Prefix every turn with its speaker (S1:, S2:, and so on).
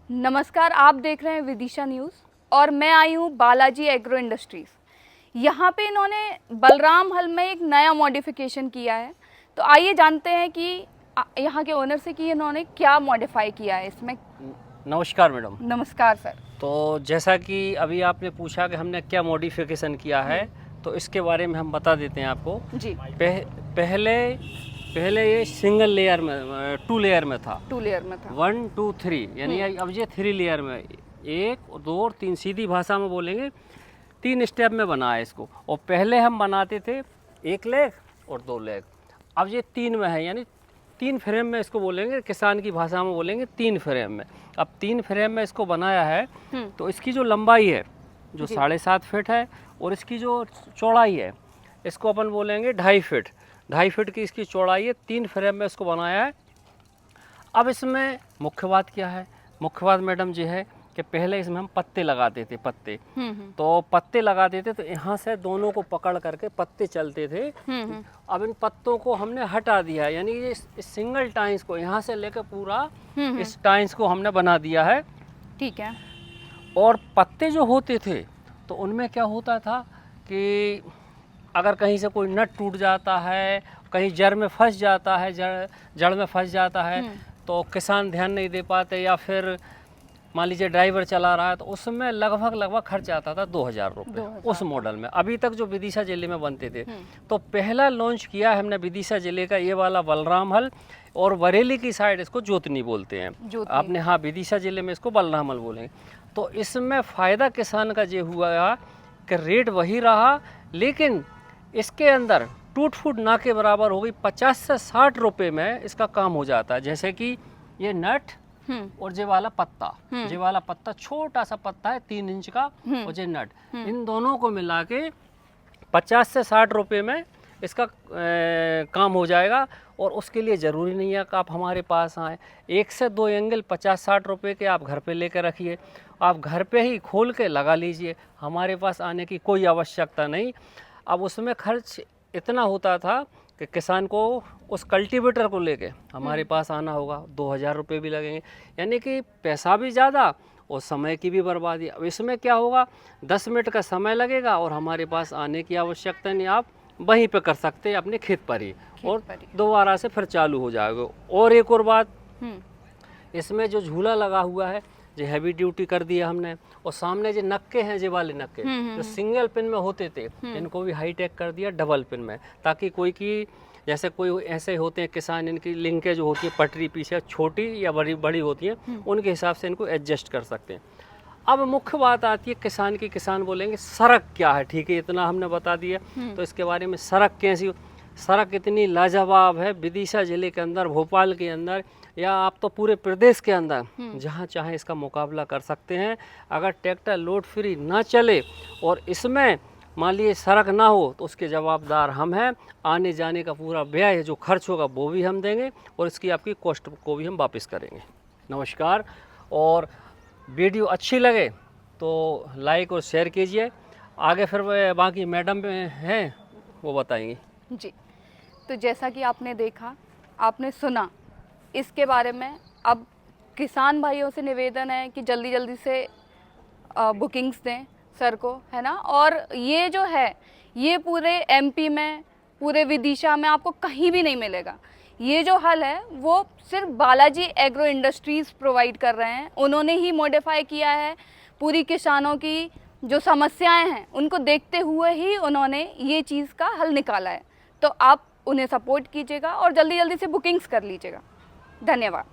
S1: नमस्कार, आप देख रहे हैं विदिशा न्यूज़ और मैं आई हूँ बालाजी एग्रो इंडस्ट्रीज़। यहाँ पे इन्होंने बलराम हल में एक नया मॉडिफिकेशन किया है। तो आइए जानते हैं कि यहाँ के ओनर से कि इन्होंने क्या मॉडिफाई किया है इसमें।
S2: नमस्कार मैडम।
S1: नमस्कार सर।
S2: तो जैसा कि अभी आपने पूछा कि हमने क्या मॉडिफिकेशन किया है, तो इसके बारे में हम बता देते हैं आपको जी। पहले ये सिंगल लेयर में 2 लेयर में था।
S1: 2 लेयर में था
S2: 1 2 3 यानी अब ये 3 लेयर में 1 2 और 3 सीधी भाषा में बोलेंगे 3 स्टेप में बना है इसको। और पहले हम बनाते थे 1 लेग और 2 लेग, अब ये 3 में है यानी 3 फ्रेम में इसको बोलेंगे, किसान की भाषा में बोलेंगे 3 फ्रेम में। अब 3 फ्रेम में इसको बनाया है तो इसकी जो लंबाई है जो 7.5 फीट है और इसकी जो चौड़ाई है इसको अपन बोलेंगे 2.5 फीट। 2.5 फीट की इसकी चौड़ाई है। 3 फ्रेम में इसको बनाया है। अब इसमें मुख्य बात क्या है? मुख्य बात मैडम जी है कि पहले इसमें हम पत्ते लगाते थे, पत्ते तो पत्ते लगाते थे तो यहाँ से दोनों को पकड़ करके पत्ते चलते थे। अब इन पत्तों को हमने हटा दिया है, यानी ये सिंगल टाइंस को यहाँ से लेकर पूरा इस टाइंस को हमने बना दिया है।
S1: ठीक है।
S2: और पत्ते जो होते थे तो उनमें क्या होता था कि अगर कहीं से कोई नट टूट जाता है, कहीं जड़ में फंस जाता है, जड़ में फंस जाता है तो किसान ध्यान नहीं दे पाते, या फिर मान लीजिए ड्राइवर चला रहा है तो उसमें लगभग खर्च आता था 2000 रुपये उस मॉडल में। अभी तक जो विदिशा जिले में बनते थे तो पहला लॉन्च किया है हमने विदिशा जिले का ये वाला बलराम हल, और बरेली की साइड इसको जोतनी बोलते हैं आपने। हाँ, विदिशा जिले में इसको बलराम हल बोलेंगे। तो इसमें फ़ायदा किसान का ये हुआ कि रेट वही रहा, लेकिन इसके अंदर टूट फूट ना के बराबर हो गई। 50 से 60 रुपये में इसका काम हो जाता है। जैसे कि ये नट और ये वाला पत्ता छोटा सा पत्ता है 3 इंच का, और ये नट, इन दोनों को मिला के 50 से 60 रुपये में इसका काम हो जाएगा। और उसके लिए ज़रूरी नहीं है कि आप हमारे पास आएँ। 1 से 2 एंगल 50-60 रुपये के आप घर पे लेकर रखिए, आप घर पे ही खोल के लगा लीजिए, हमारे पास आने की कोई आवश्यकता नहीं। अब उसमें खर्च इतना होता था कि किसान को उस कल्टीवेटर को लेके हमारे पास आना होगा, 2000 रुपये भी लगेंगे, यानी कि पैसा भी ज़्यादा और समय की भी बर्बादी। अब इसमें क्या होगा, 10 मिनट का समय लगेगा और हमारे पास आने की आवश्यकता नहीं, आप वहीं पे कर सकते हैं अपने खेत पर ही, और दोबारा से फिर चालू हो जाएगा। और एक और बात, इसमें जो झूला लगा हुआ है जो हैवी ड्यूटी कर दिया हमने, और सामने जो नक्के हैं, जो वाले नक्के जो सिंगल पिन में होते थे इनको भी हाईटेक कर दिया डबल पिन में, ताकि कोई की जैसे कोई ऐसे होते हैं किसान, इनकी लिंकेज होती है पटरी पीछे छोटी या बड़ी होती है, उनके हिसाब से इनको एडजस्ट कर सकते हैं। अब मुख्य बात आती है किसान की। किसान बोलेंगे सड़क क्या है, ठीक है इतना हमने बता दिया, तो इसके बारे में सड़क कैसी? सड़क इतनी लाजवाब है विदिशा जिले के अंदर, भोपाल के अंदर, या आप तो पूरे प्रदेश के अंदर जहाँ चाहे इसका मुकाबला कर सकते हैं। अगर ट्रैक्टर लोड फ्री ना चले और इसमें मान लीजिए सड़क ना हो तो उसके जवाबदार हम हैं। आने जाने का पूरा व्यय जो खर्च होगा वो भी हम देंगे, और इसकी आपकी कॉस्ट को भी हम वापस करेंगे। नमस्कार। और वीडियो अच्छी लगे तो लाइक और शेयर कीजिए। आगे फिर बाकी मैडम हैं वो बताएंगी
S1: जी। तो जैसा कि आपने देखा, आपने सुना इसके बारे में, अब किसान भाइयों से निवेदन है कि जल्दी जल्दी से बुकिंग्स दें सर को, है ना। और ये जो है ये पूरे एमपी में, पूरे विदिशा में आपको कहीं भी नहीं मिलेगा। ये जो हल है वो सिर्फ बालाजी एग्रो इंडस्ट्रीज़ प्रोवाइड कर रहे हैं। उन्होंने ही मॉडिफाई किया है, पूरी किसानों की जो समस्याएं हैं उनको देखते हुए ही उन्होंने ये चीज़ का हल निकाला है। तो आप उन्हें सपोर्ट कीजिएगा और जल्दी जल्दी से बुकिंग्स कर लीजिएगा। धन्यवाद।